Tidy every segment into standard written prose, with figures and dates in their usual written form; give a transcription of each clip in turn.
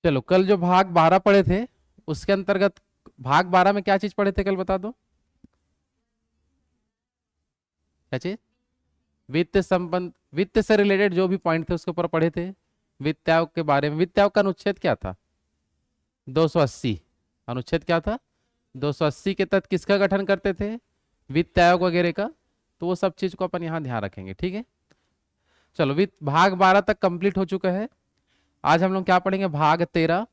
चलो, कल जो भाग 12 पढ़े थे उसके अंतर्गत भाग 12 में क्या चीज पढ़े थे, कल बता दो। क्या चीज? वित्त संबंध, वित्त से रिलेटेड जो भी पॉइंट थे उसके ऊपर पढ़े थे। वित्त आयोग के बारे में, वित्त आयोग का अनुच्छेद क्या था? 280। अनुच्छेद क्या था? 280 के तहत किसका गठन करते थे? वित्त आयोग वगैरह का। तो वो सब चीज को अपन यहाँ ध्यान रखेंगे, ठीक है। चलो, वित्त भाग 12 तक कंप्लीट हो चुका है। आज हम लोग क्या पढ़ेंगे? भाग 13।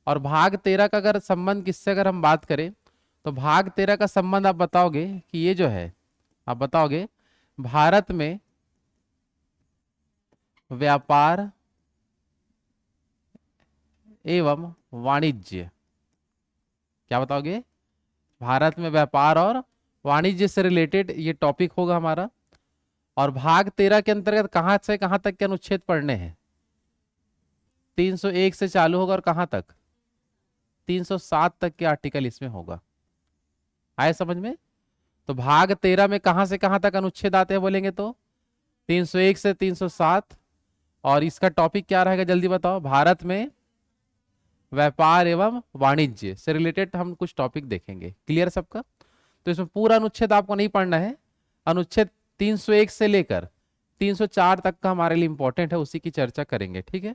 और भाग 13 का अगर संबंध किससे अगर हम बात करें, तो भाग 13 का संबंध आप बताओगे कि ये जो है, आप बताओगे भारत में व्यापार एवं वाणिज्य। क्या बताओगे? भारत में व्यापार और वाणिज्य से रिलेटेड ये टॉपिक होगा हमारा। और भाग 13 के अंतर्गत कहां से कहां तक के अनुच्छेद पढ़ने हैं? 301 से चालू होगा और कहां तक? 307 तक के आर्टिकल इसमें होगा। आए समझ में? तो भाग 13 में कहां से कहां तक अनुच्छेद आते हैं बोलेंगे तो 301 से 307। और इसका टॉपिक क्या रहेगा जल्दी बताओ? भारत में व्यापार एवं वाणिज्य से रिलेटेड हम कुछ टॉपिक देखेंगे। क्लियर सबका? तो इसमें पूरा अनुच्छेद आपको नहीं पढ़ना है। अनुच्छेद 301 से लेकर 304 तक का हमारे लिए इंपॉर्टेंट है, उसी की चर्चा करेंगे, ठीक है।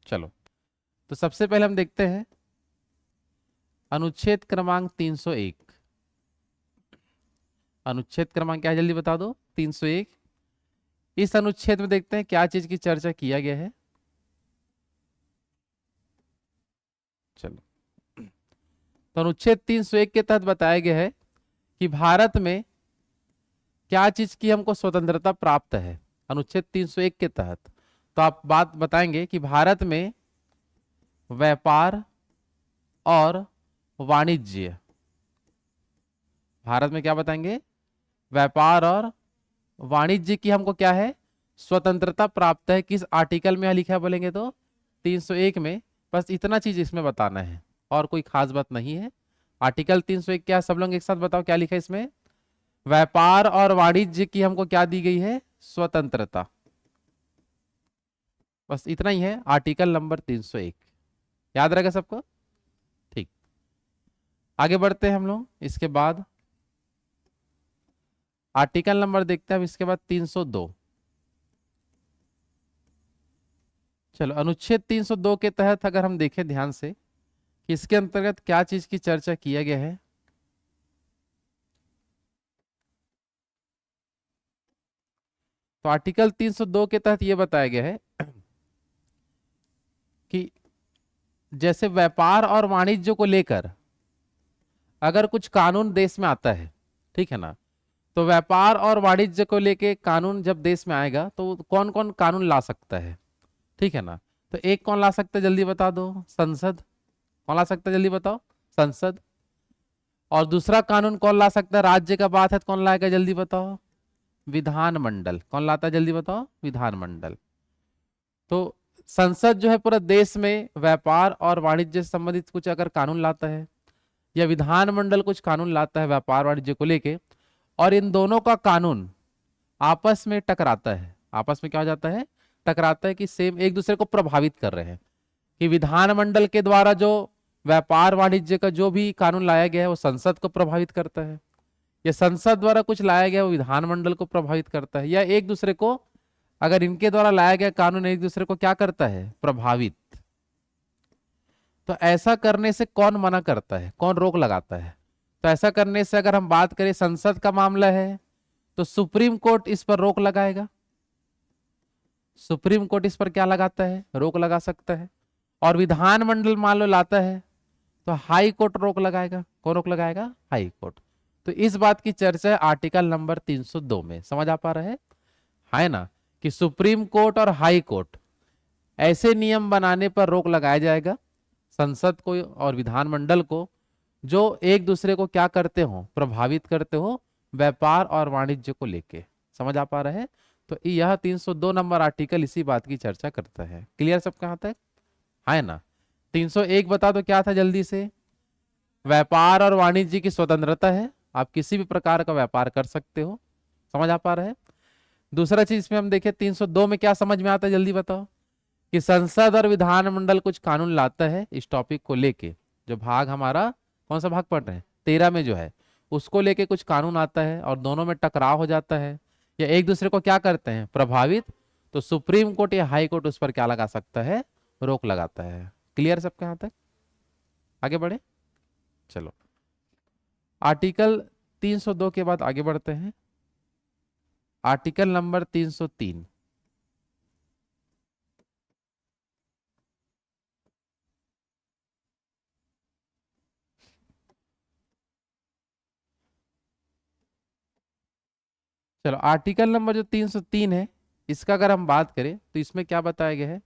चलो, तो सबसे पहले हम देखते हैं अनुच्छेद क्रमांक 301। अनुच्छेद क्रमांक क्या है जल्दी बता दो? 301। इस अनुच्छेद में देखते हैं क्या चीज की चर्चा किया गया है। चलो, तो अनुच्छेद 301 के तहत बताया गया है कि भारत में क्या चीज की हमको स्वतंत्रता प्राप्त है। अनुच्छेद 301 के तहत तो आप बात बताएंगे कि भारत में व्यापार और वाणिज्य, भारत में क्या बताएंगे? व्यापार और वाणिज्य की हमको क्या है? स्वतंत्रता प्राप्त है। किस आर्टिकल में लिखा है बोलेंगे तो 301 में। बस इतना चीज इसमें बताना है और कोई खास बात नहीं है। आर्टिकल 301 क्या है? सब लोग एक साथ बताओ क्या लिखा है इसमें? व्यापार और वाणिज्य की हमको क्या दी गई है? स्वतंत्रता। बस इतना ही है आर्टिकल नंबर 301। याद रहेगा सबको? ठीक, आगे बढ़ते हैं हम लोग। इसके बाद आर्टिकल नंबर देखते हैं हम इसके बाद 302। चलो, अनुच्छेद 302 के तहत अगर हम देखें ध्यान से कि इसके अंतर्गत क्या चीज की चर्चा किया गया है। तो आर्टिकल 302 के तहत यह बताया गया है कि जैसे व्यापार और वाणिज्य को लेकर अगर कुछ कानून देश में आता है, ठीक है ना, तो व्यापार और वाणिज्य को लेके कानून जब देश में आएगा तो कौन कौन कानून ला सकता है, ठीक है ना। तो एक कौन ला सकता है जल्दी बता दो? संसद। कौन ला सकता है जल्दी बताओ? संसद। और दूसरा कानून कौन ला सकता है? राज्य का बात है तो कौन लाएगा जल्दी बताओ? विधानमंडल। कौन लाता है जल्दी बताओ? विधानमंडल। तो संसद जो है पूरा देश में व्यापार और वाणिज्य से संबंधित कुछ अगर कानून लाता है, या विधानमंडल कुछ कानून लाता है व्यापार वाणिज्य को लेके, और इन दोनों का कानून आपस में टकराता है, आपस में क्या हो जाता है? टकराता है कि सेम एक दूसरे को प्रभावित कर रहे हैं। कि विधानमंडल के द्वारा जो व्यापार वाणिज्य का जो भी कानून लाया गया है वो संसद को प्रभावित करता है, या संसद द्वारा कुछ लाया गया वो विधानमंडल को प्रभावित करता है, या एक दूसरे को अगर इनके द्वारा लाया गया कानून एक दूसरे को क्या करता है? प्रभावित। तो ऐसा करने से कौन मना करता है, कौन रोक लगाता है? तो ऐसा करने से अगर हम बात करें संसद का मामला है तो सुप्रीम कोर्ट इस पर रोक लगाएगा। सुप्रीम कोर्ट इस पर क्या लगाता है? रोक लगा सकता है। और विधानमंडल मान लो लाता है तो हाई कोर्ट रोक लगाएगा। कौन रोक लगाएगा? High court. तो इस बात की चर्चा है आर्टिकल नंबर 302 में। समझ आ पा रहा है ना? कि सुप्रीम कोर्ट और हाई कोर्ट ऐसे नियम बनाने पर रोक लगाया जाएगा संसद को और विधानमंडल को जो एक दूसरे को क्या करते हो? प्रभावित करते हो व्यापार और वाणिज्य को लेके। समझ आ पा रहा है? तो यह 302 नंबर आर्टिकल इसी बात की चर्चा करता है। क्लियर सब कहां तक है ना? 301 बता दो क्या था जल्दी से? व्यापार और वाणिज्य की स्वतंत्रता है, आप किसी भी प्रकार का व्यापार कर सकते हो। समझ आ पा रहा है? दूसरा चीज इसमें हम देखें 302 में क्या समझ में आता है जल्दी बताओ? कि संसद और विधानमंडल कुछ कानून लाता है इस टॉपिक को लेके, जो भाग हमारा कौन सा भाग पढ़ रहे हैं 13 में जो है, उसको लेके कुछ कानून आता है और दोनों में टकराव हो जाता है या एक दूसरे को क्या करते हैं प्रभावित, तो सुप्रीम कोर्ट या हाई कोर्ट उस पर क्या लगा सकता है, रोक लगाता है। क्लियर सबके यहाँ तक? आगे बढ़े, चलो आर्टिकल 302 के बाद आगे बढ़ते हैं। आर्टिकल नंबर 303, चलो आर्टिकल नंबर जो 303 है, इसका अगर हम बात करें तो इसमें क्या बताया गया है,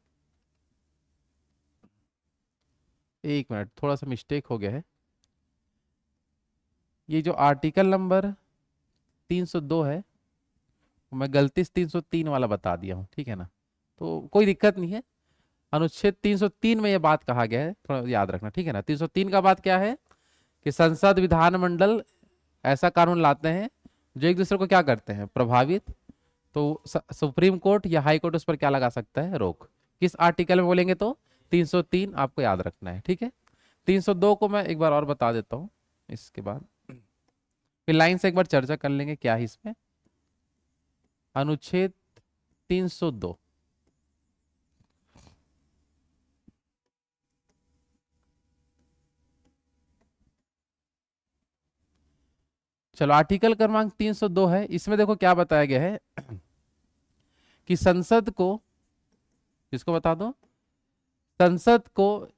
एक मिनट थोड़ा सा मिस्टेक हो गया है। ये जो आर्टिकल नंबर 302 है, मैं गलती से 303 वाला बता दिया हूँ, ठीक है ना, तो कोई दिक्कत नहीं है। अनुच्छेद 303 में ये बात कहा गया है, थोड़ा याद रखना, ठीक है ना। 303 का बात क्या है कि संसद विधानमंडल ऐसा कानून लाते हैं जो एक दूसरे को क्या करते हैं प्रभावित, तो सुप्रीम कोर्ट या हाई कोर्ट उस पर क्या लगा सकता है, रोक। किस आर्टिकल में बोलेंगे तो 303 आपको याद रखना है, ठीक है। 302 को मैं एक बार और बता देता हूँ, इसके बाद फिर लाइन से एक बार चर्चा कर लेंगे क्या है इसमें। अनुच्छेद 302, चलो आर्टिकल क्रमांक 302 है, इसमें देखो क्या बताया गया है कि संसद को, इसको बता दो, संसद को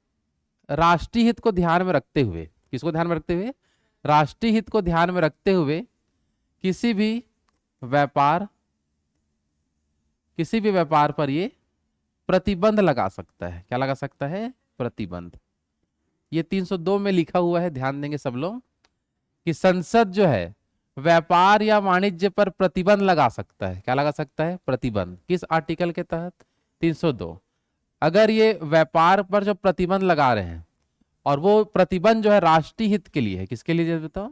राष्ट्रीय हित को ध्यान में रखते हुए, किसको ध्यान में रखते हुए, राष्ट्रीय हित को ध्यान में रखते हुए किसी भी व्यापार पर ये प्रतिबंध लगा सकता है। क्या लगा सकता है, प्रतिबंध। ये 302 में लिखा हुआ है, ध्यान देंगे सब लोग कि संसद जो है व्यापार या वाणिज्य पर प्रतिबंध लगा सकता है। क्या लगा सकता है, प्रतिबंध। किस आर्टिकल के तहत, 302। अगर ये व्यापार पर जो प्रतिबंध लगा रहे हैं और वो प्रतिबंध जो है राष्ट्रीय हित के लिए है, किसके लिए बताओ,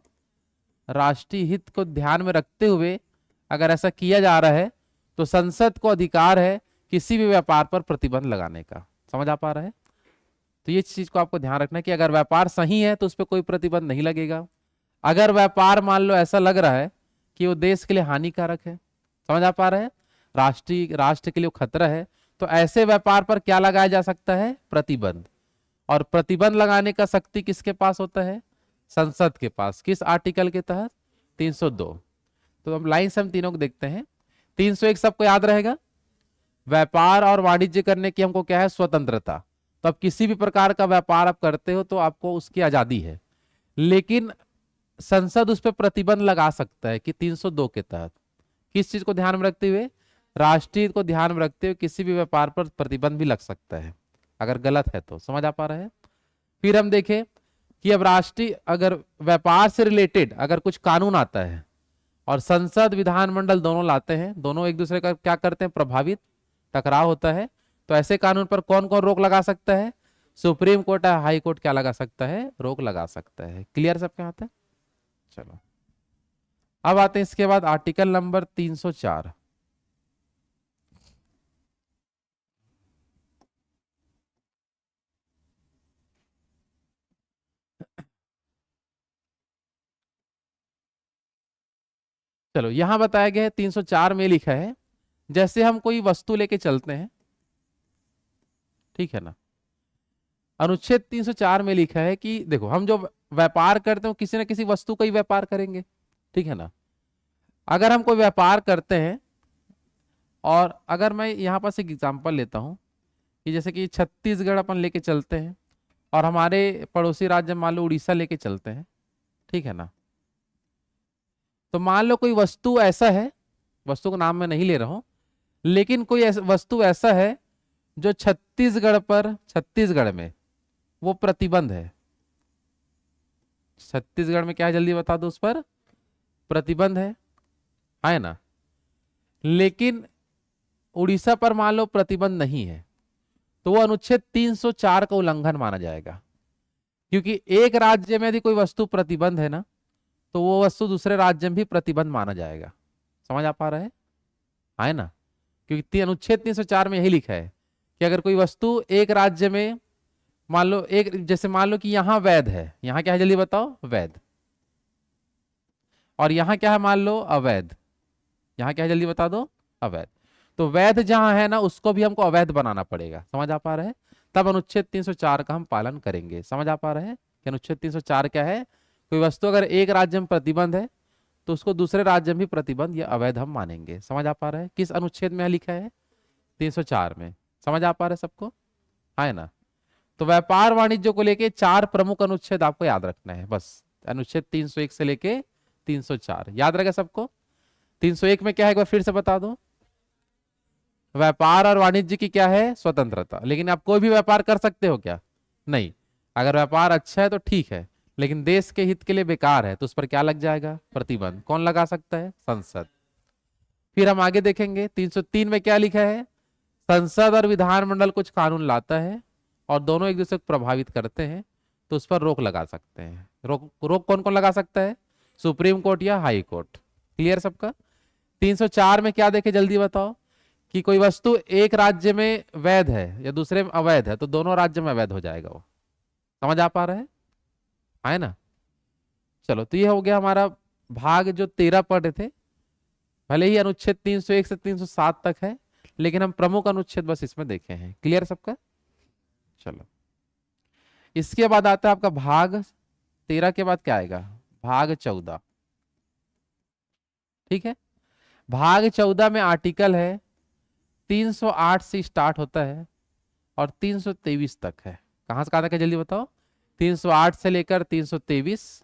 राष्ट्रीय हित को ध्यान में रखते हुए अगर ऐसा किया जा रहा है तो संसद को अधिकार है किसी भी व्यापार पर प्रतिबंध लगाने का। समझ आ पा रहा है? तो ये चीज को आपको ध्यान रखना है कि अगर व्यापार सही है तो उस पर कोई प्रतिबंध नहीं लगेगा। अगर व्यापार मान लो ऐसा लग रहा है कि वो देश के लिए हानिकारक है, समझ आ पा रहे हैं, राष्ट्र के लिए खतरा है, तो ऐसे व्यापार पर क्या लगाया जा सकता है, प्रतिबंध। और प्रतिबंध लगाने का शक्ति किसके पास होता है, संसद के पास। किस आर्टिकल के तहत, 302। तो अब लाइन से हम तीनों को देखते हैं। 301 सबको याद रहेगा, व्यापार और वाणिज्य करने की हमको क्या है, स्वतंत्रता। तो अब किसी भी प्रकार का व्यापार आप करते हो तो आपको उसकी आजादी है, लेकिन संसद उस पर प्रतिबंध लगा सकता है कि 302 के तहत। किस चीज को ध्यान में रखते हुए, राष्ट्रीय को ध्यान में रखते हुए किसी भी व्यापार पर प्रतिबंध भी लग सकता है अगर गलत है तो। समझ आ पा रहा है? फिर हम देखें कि अब राष्ट्रीय, अगर व्यापार से रिलेटेड अगर कुछ कानून आता है और संसद विधानमंडल दोनों लाते हैं, दोनों एक दूसरे का क्या करते हैं, प्रभावित, टकराव होता है, तो ऐसे कानून पर कौन कौन रोक लगा सकता है, सुप्रीम कोर्ट या हाई कोर्ट क्या लगा सकता है, रोक लगा सकता है। क्लियर सबके हाथ है? चलो अब आते हैं इसके बाद आर्टिकल नंबर 304। चलो यहां बताया गया है 304 में लिखा है, जैसे हम कोई वस्तु लेके चलते हैं, ठीक है ना। अनुच्छेद 304 में लिखा है कि देखो हम जो व्यापार करते हैं किसी ना किसी वस्तु का ही व्यापार करेंगे, ठीक है ना। अगर हम कोई व्यापार करते हैं, और अगर मैं यहां पास एक एग्जांपल लेता हूं कि जैसे कि छत्तीसगढ़ अपन लेके चलते हैं और हमारे पड़ोसी राज्य मान लो उड़ीसा लेके चलते हैं, ठीक है ना। तो मान लो कोई वस्तु ऐसा है, वस्तु का नाम मैं नहीं ले रहा हूं, लेकिन कोई वस्तु ऐसा है जो छत्तीसगढ़ में वो प्रतिबंध है। छत्तीसगढ़ में क्या है, जल्दी बता दो, उस पर प्रतिबंध है ना। लेकिन उड़ीसा पर मान लो प्रतिबंध नहीं है, तो वो अनुच्छेद 304 का उल्लंघन माना जाएगा। क्योंकि एक राज्य में यदि कोई वस्तु प्रतिबंध है ना, तो वो वस्तु दूसरे राज्य में भी प्रतिबंध माना जाएगा। समझ आ पा रहा है ना? क्योंकि अनुच्छेद 304 में यही लिखा है कि अगर कोई वस्तु एक राज्य में, मान लो एक, जैसे मान लो कि यहां वैध है, यहां क्या है जल्दी बताओ, वैध, और यहां क्या है मान लो अवैध, यहां क्या है जल्दी बता दो, अवैध। तो वैध जहां है ना उसको भी हमको अवैध बनाना पड़ेगा, समझ आ पा रहा है, तब अनुच्छेद 304 का हम पालन करेंगे। समझ आ पा रहा है कि अनुच्छेद 304 क्या है, कोई वस्तु अगर एक राज्य में प्रतिबंध है तो उसको दूसरे राज्य में भी प्रतिबंध या अवैध हम मानेंगे। समझ आ पा रहा है, किस अनुच्छेद में लिखा है, 304 में। समझ आ पा रहा है सबको, है ना। तो व्यापार वाणिज्य को लेके 4 प्रमुख अनुच्छेद आपको याद रखना है बस, अनुच्छेद 301 से लेके 304 याद रहेगा सबको। 301 में क्या है एक बार फिर से बता दो, व्यापार और वाणिज्य की क्या है, स्वतंत्रता। लेकिन आप कोई भी व्यापार कर सकते हो क्या, नहीं। अगर व्यापार अच्छा है तो ठीक है, लेकिन देश के हित के लिए बेकार है तो उस पर क्या लग जाएगा, प्रतिबंध। कौन लगा सकता है, संसद। फिर हम आगे देखेंगे 303 में क्या लिखा है, संसद और विधानमंडल कुछ कानून लाता है और दोनों एक दूसरे को प्रभावित करते हैं तो उस पर रोक लगा सकते हैं। रोक रोक कौन कौन लगा सकता है, सुप्रीम कोर्ट या हाई कोर्ट। क्लियर सबका। 304 में क्या देखे जल्दी बताओ, कि कोई वस्तु एक राज्य में वैध है या दूसरे में अवैध है तो दोनों राज्य में अवैध हो जाएगा वो। समझ आ पा रहा है ना। चलो, तो ये हो गया हमारा भाग जो 13 पढ़े थे। भले ही अनुच्छेद 301 से 307 तक है, लेकिन हम प्रमुख अनुच्छेद बस इसमें देखे हैं। क्लियर सबका। चलो, इसके बाद आता है आपका भाग 13 के बाद क्या आएगा, भाग 14। ठीक है, भाग 14 में आर्टिकल है 308 से स्टार्ट होता है और 323 तक है। कहां से कहां तक है जल्दी बताओ, 308 से लेकर 323।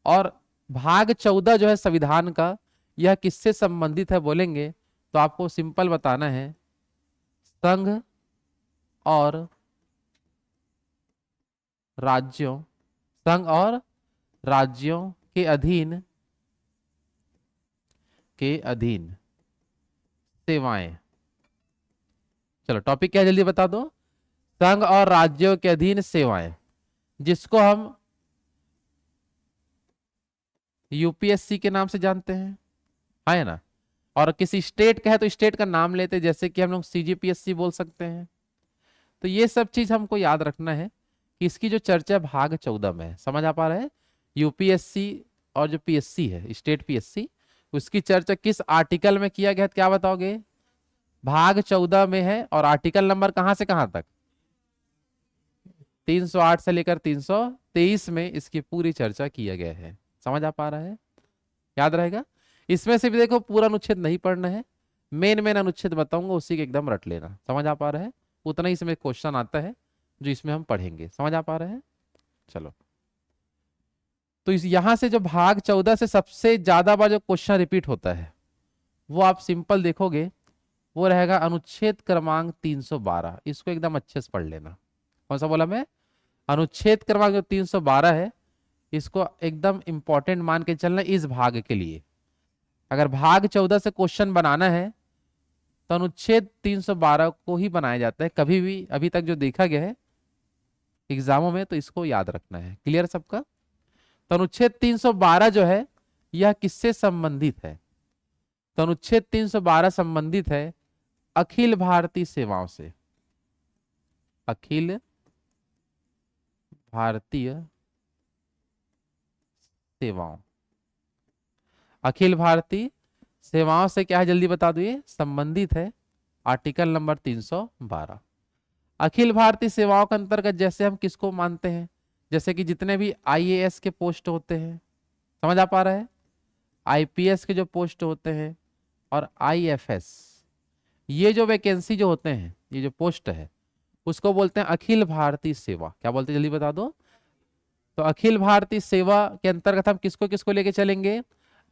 और भाग 14 जो है संविधान का, यह किससे संबंधित है बोलेंगे तो आपको सिंपल बताना है, संघ और राज्यों, संघ और राज्यों के अधीन सेवाएं। चलो, टॉपिक क्या है जल्दी बता दो, संघ और राज्यों के अधीन सेवाएं, जिसको हम यूपीएससी के नाम से जानते हैं, है ना। और किसी स्टेट का है तो स्टेट का नाम लेते हैं, जैसे कि हम लोग सीजीपीएससी बोल सकते हैं। तो ये सब चीज हमको याद रखना है कि इसकी जो चर्चा भाग 14 में है। समझ आ पा रहा है, यूपीएससी और जो पीएससी है स्टेट पीएससी, उसकी चर्चा किस आर्टिकल में किया गया है क्या बताओगे, भाग 14 में है। और आर्टिकल नंबर कहां से कहां तक, 308 से लेकर 323 में इसकी पूरी चर्चा किया गया है। समझ आ पा रहा है, याद रहेगा। इसमें से भी देखो पूरा अनुच्छेद नहीं पढ़ना है, मेन मेन अनुच्छेद बताऊंगा उसी के एकदम रट लेना। समझ आ पा रहा है, उतना ही इसमें क्वेश्चन आता है जो इसमें हम पढ़ेंगे। समझ आ पा रहे हैं। चलो, तो इस यहां से जो भाग 14 से सबसे ज्यादा बार जो क्वेश्चन रिपीट होता है वो आप सिंपल देखोगे, वो रहेगा अनुच्छेद क्रमांक 312। इसको एकदम अच्छे से पढ़ लेना। कौन सा बोला मैं, अनुच्छेद क्रमांक जो 312 है, इसको एकदम इंपॉर्टेंट मान के चलना इस भाग के लिए। अगर भाग 14 से क्वेश्चन बनाना है तो अनुच्छेद 312 को ही बनाया जाता है कभी भी, अभी तक जो देखा गया है एग्जामों में, तो इसको याद रखना है। क्लियर सबका। तो अनुच्छेद 312 जो है यह किससे संबंधित है, तो अनुच्छेद 312 संबंधित है अखिल भारतीय सेवाओं से। अखिल भारतीय सेवाओं, अखिल भारतीय सेवाओं से क्या है जल्दी बता दो, ये संबंधित है आर्टिकल नंबर 312। अखिल भारतीय सेवाओं के अंतर्गत जैसे हम किसको मानते हैं, जैसे कि जितने भी आईएएस के पोस्ट होते हैं, समझ आ पा रहा है, आईपीएस के जो पोस्ट होते हैं और आईएफएस, ये जो वैकेंसी जो होते हैं, ये जो पोस्ट है उसको बोलते हैं अखिल भारतीय सेवा। क्या बोलते हैं जल्दी बता दो। तो अखिल भारतीय सेवा के अंतर्गत हम किसको किसको लेके चलेंगे,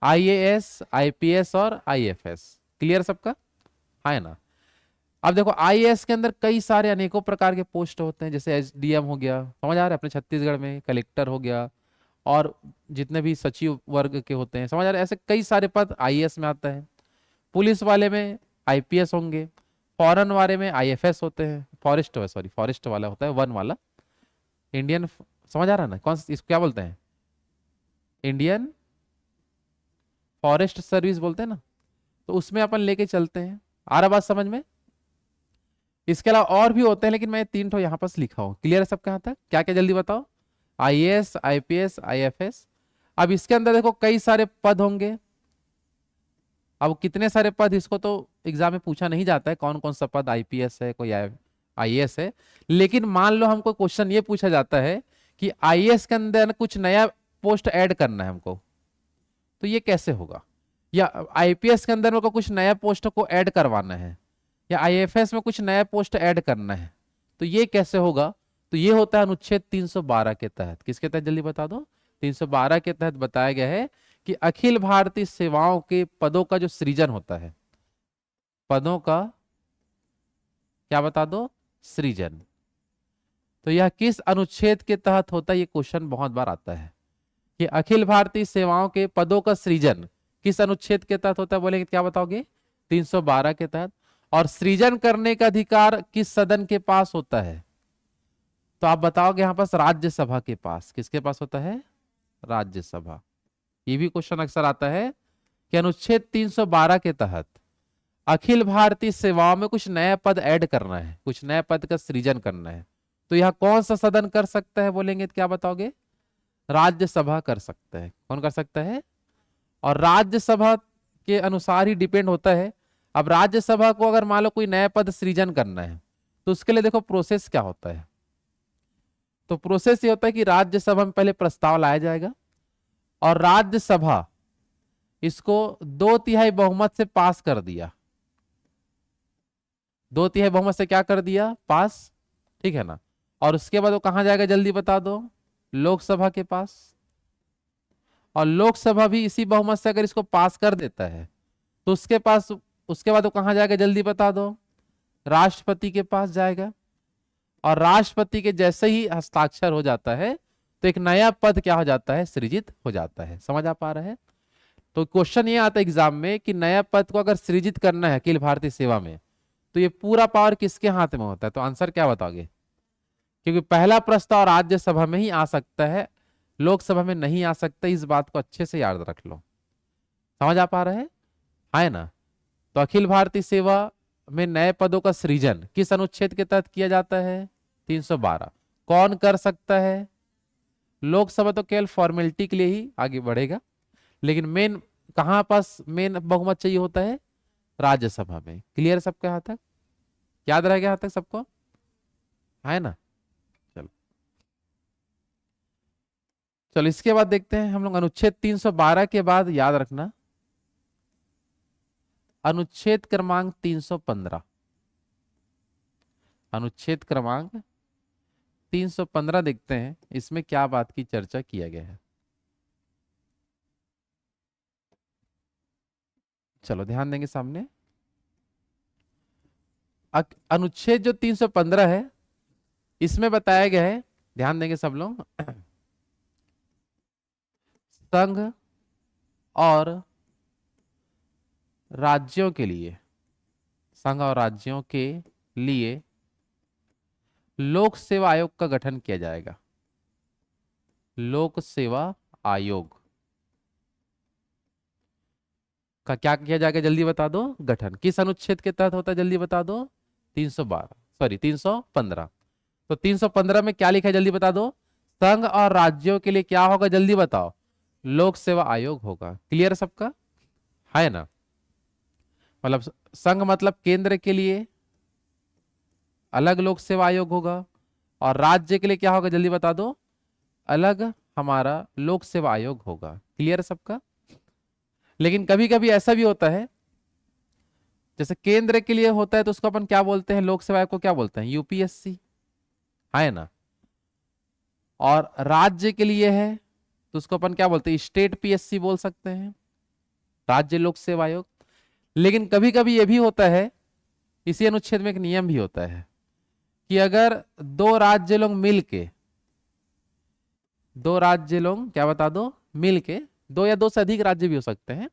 आईएएस, आईपीएस और आईएफएस। क्लियर सबका, है ना। अब देखो आईएएस के अंदर कई सारे अनेकों प्रकार के पोस्ट होते हैं, जैसे एसडीएम हो गया, समझ आ रहा है अपने छत्तीसगढ़ में, कलेक्टर हो गया, और जितने भी सचिव वर्ग के होते हैं, समझ आ रहा है, ऐसे कई सारे पद आईएएस में आता है। पुलिस वाले में आईपीएस होंगे, फॉरेन वाले में आईएफएस होते हैं, फॉरेस्ट वाला होता है, वन वाला, इंडियन, समझ आ रहा है ना, कौन इसको क्या बोलते हैं, इंडियन फॉरेस्ट सर्विस बोलते हैं ना, तो उसमें अपन लेके चलते हैं। आ रहा बात समझ में। इसके अलावा और भी होते हैं, लेकिन मैं 3 ठो यहाँ पास लिखा हूँ। क्लियर है सबका यहाँ तक? क्या क्या जल्दी बताओ। IAS, IPS, IFS. अब इसके अंदर देखो कई सारे पद होंगे। अब कितने सारे पद, इसको तो एग्जाम में पूछा नहीं जाता है कौन कौन सा पद आईपीएस है, कोई आईएएस है। लेकिन मान लो हमको क्वेश्चन ये पूछा जाता है कि आईएएस के अंदर कुछ नया पोस्ट ऐड करना है हमको, तो ये कैसे होगा? या आईपीएस के अंदर मेरे को कुछ नया पोस्ट को ऐड करवाना है, या आईएफएस में कुछ नया पोस्ट ऐड करना है, तो ये कैसे होगा? तो ये होता है अनुच्छेद 312 के तहत। किसके तहत जल्दी बता दो? 312 के तहत बताया गया है कि अखिल भारतीय सेवाओं के पदों का जो सृजन होता है, पदों का क्या बता दो? सृजन। तो यह किस अनुच्छेद के तहत होता है? ये क्वेश्चन बहुत बार आता है कि अखिल भारतीय सेवाओं के पदों का सृजन किस अनुच्छेद के तहत होता है? बोलेंगे क्या बताओगे? 312 के तहत। और सृजन करने का अधिकार किस सदन के पास होता है? तो आप बताओगे यहां पास राज्यसभा के पास। किसके पास होता है? राज्यसभा। ये भी क्वेश्चन अक्सर आता है कि अनुच्छेद 312 के तहत अखिल भारतीय सेवाओं में कुछ नया पद ऐड करना है, कुछ नया पद का सृजन करना है, तो यह कौन सा सदन कर सकता है? बोलेंगे तो क्या बताओगे? राज्यसभा कर सकता है। कौन कर सकता है? और राज्यसभा के अनुसार ही डिपेंड होता है। अब राज्यसभा को अगर मान लो कोई नया पद सृजन करना है, तो उसके लिए देखो प्रोसेस क्या होता है। तो प्रोसेस ये होता है कि राज्यसभा में पहले प्रस्ताव लाया जाएगा और राज्यसभा इसको 2/3 बहुमत से पास कर दिया। 2/3 बहुमत से क्या कर दिया? पास। ठीक है ना? और उसके बाद वो कहां जाएगा? जल्दी बता दो। लोकसभा के पास। और लोकसभा भी इसी बहुमत से अगर इसको पास कर देता है, तो उसके पास, उसके बाद वो कहां जाएगा? जल्दी बता दो। राष्ट्रपति के पास जाएगा। और राष्ट्रपति के जैसे ही हस्ताक्षर हो जाता है, तो एक नया पद क्या हो जाता है? सृजित हो जाता है। समझ आ पा रहे हैं? तो क्वेश्चन ये आता है एग्जाम में कि नया पद को अगर सृजित करना है अखिल भारतीय सेवा में, तो ये पूरा पावर किसके हाथ में होता है? तो आंसर क्या बताओगे? क्योंकि पहला प्रस्ताव राज्यसभा में ही आ सकता है, लोकसभा में नहीं आ सकता। इस बात को अच्छे से याद रख लो। समझ आ पा रहे हैं? है ना? तो अखिल भारतीय सेवा में नए पदों का सृजन किस अनुच्छेद के तहत किया जाता है? 312। कौन कर सकता है? लोकसभा तो केवल फॉर्मेलिटी के लिए ही आगे बढ़ेगा, लेकिन मेन कहां पास मेन बहुमत चाहिए होता है? राज्यसभा में। क्लियर सबके यहां तक? याद रहेगा यहां तक सबको? है ना? चलो चलो इसके बाद देखते हैं हम लोग अनुच्छेद 312 के बाद। याद रखना अनुच्छेद क्रमांक 315। अनुच्छेद क्रमांक 315 देखते हैं इसमें क्या बात की चर्चा किया गया है। चलो ध्यान देंगे सामने। अनुच्छेद जो 315 है, इसमें बताया गया है, ध्यान देंगे सब लोग, संघ और राज्यों के लिए, संघ और राज्यों के लिए लोक सेवा आयोग का गठन किया जाएगा। लोक सेवा आयोग का क्या किया जाएगा? जल्दी बता दो। गठन किस अनुच्छेद के तहत होता है? जल्दी बता दो। 312, सॉरी 315। तो 315 में क्या लिखा है? जल्दी बता दो। संघ और राज्यों के लिए क्या होगा? जल्दी बताओ। लोक सेवा आयोग होगा। क्लियर सबका? है ना? मतलब संघ मतलब केंद्र के लिए अलग लोक सेवा आयोग होगा, और राज्य के लिए क्या होगा? जल्दी बता दो। अलग हमारा लोक सेवा आयोग होगा। क्लियर सबका? लेकिन कभी कभी ऐसा भी होता है, जैसे केंद्र के लिए होता है तो उसको अपन क्या बोलते हैं? लोक सेवा आयोग को क्या बोलते हैं? यूपीएससी। है ना? और राज्य के लिए है तो उसको अपन क्या बोलते हैं? स्टेट पीएससी बोल सकते हैं, राज्य लोक सेवा आयोग। लेकिन कभी कभी यह भी होता है, इसी अनुच्छेद में एक नियम भी होता है कि अगर दो राज्य लोग मिलके, दो राज्य लोग क्या बता दो? मिलके, दो या दो से अधिक राज्य भी हो सकते हैं,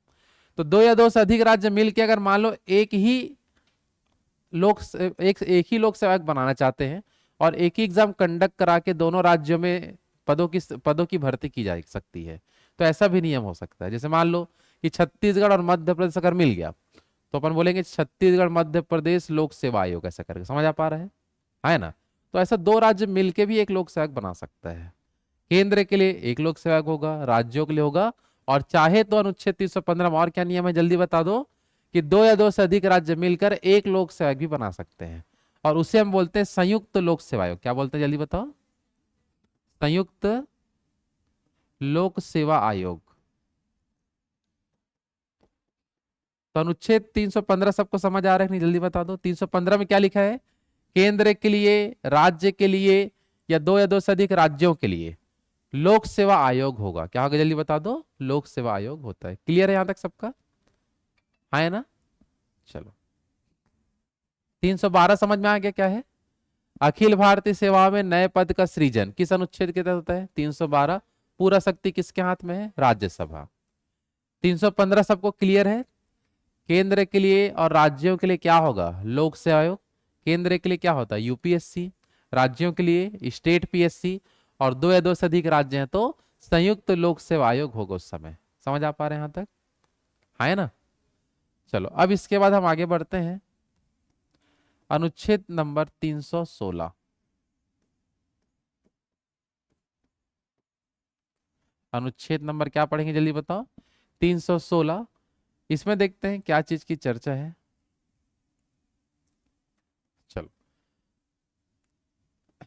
तो दो या दो से अधिक राज्य मिलके अगर मान लो एक ही लोक सेवा आयोग बनाना चाहते हैं और एक ही एग्जाम कंडक्ट करा के दोनों राज्यों में पदों की भर्ती की जा सकती है, तो ऐसा भी नियम हो सकता है। जैसे मान लो कि छत्तीसगढ़ और मध्य प्रदेश अगर मिल गया, तो अपन बोलेंगे छत्तीसगढ़ मध्य प्रदेश लोक सेवा आयोग, ऐसा करके। समझ आ पा रहा है ना? तो ऐसा दो राज्य मिलके भी एक लोक सेवक बना सकता है। केंद्र के लिए एक लोक सेवक होगा, राज्यों के लिए होगा, और चाहे तो अनुच्छेद 315 में और क्या नियम है जल्दी बता दो, कि दो या दो से अधिक राज्य मिलकर एक लोक सेवक भी बना सकते हैं, और उसे हम बोलते हैं संयुक्त लोक सेवा आयोग। क्या बोलते हैं जल्दी बताओ? संयुक्त लोक सेवा आयोग। तो अनुच्छेद 315 सबको समझ आ रहा है नहीं? जल्दी बता दो। 315 में क्या लिखा है? केंद्र के लिए, राज्य के लिए, या दो से अधिक राज्यों के लिए लोक सेवा आयोग होगा। क्या होगा जल्दी बता दो? लोक सेवा आयोग होता है। क्लियर है यहां तक सबका? है ना? चलो, 312 समझ में आ गया क्या है? अखिल भारतीय सेवा में नए पद का सृजन किस अनुच्छेद के तहत होता है? 312। पूरा शक्ति किसके हाथ में है? राज्यसभा। 315 सबको क्लियर है? केंद्र के लिए और राज्यों के लिए क्या होगा? लोक सेवा आयोग। केंद्र के लिए क्या होता है? यूपीएससी। राज्यों के लिए स्टेट पीएससी, और दो या दो से अधिक राज्य हैं तो संयुक्त लोक सेवा आयोग होगा उस समय। समझ आ पा रहे हैं यहां तक? है ना? चलो, अब इसके बाद हम आगे बढ़ते हैं। अनुच्छेद नंबर 316। अनुच्छेद नंबर क्या पढ़ेंगे जल्दी बताओ? 316। इसमें देखते हैं क्या चीज की चर्चा है। चलो,